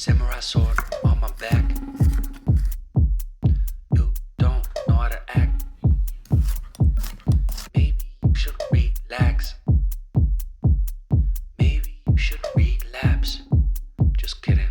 Samurai sword on my back. You don't know how to act. Maybe you should relax. Maybe you should relapse. Just kidding.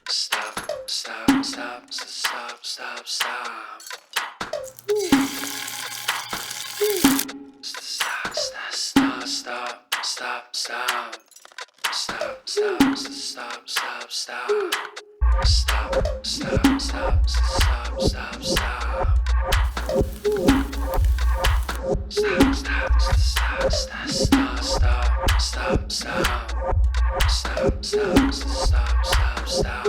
Stop, stop, stop, stop, stop, stop. Stop, stop, stop, stop, stop, stop. Stop, stop, stop, stop, stop. Stop, stop, stop, stop, stop, stop. Stop, stop, stop, stop, stop, stop, stop, stop. Stop, stop, stop, stop, stop.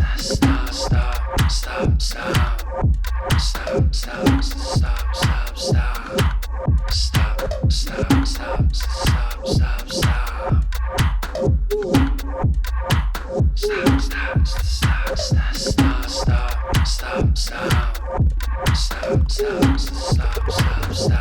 Stop.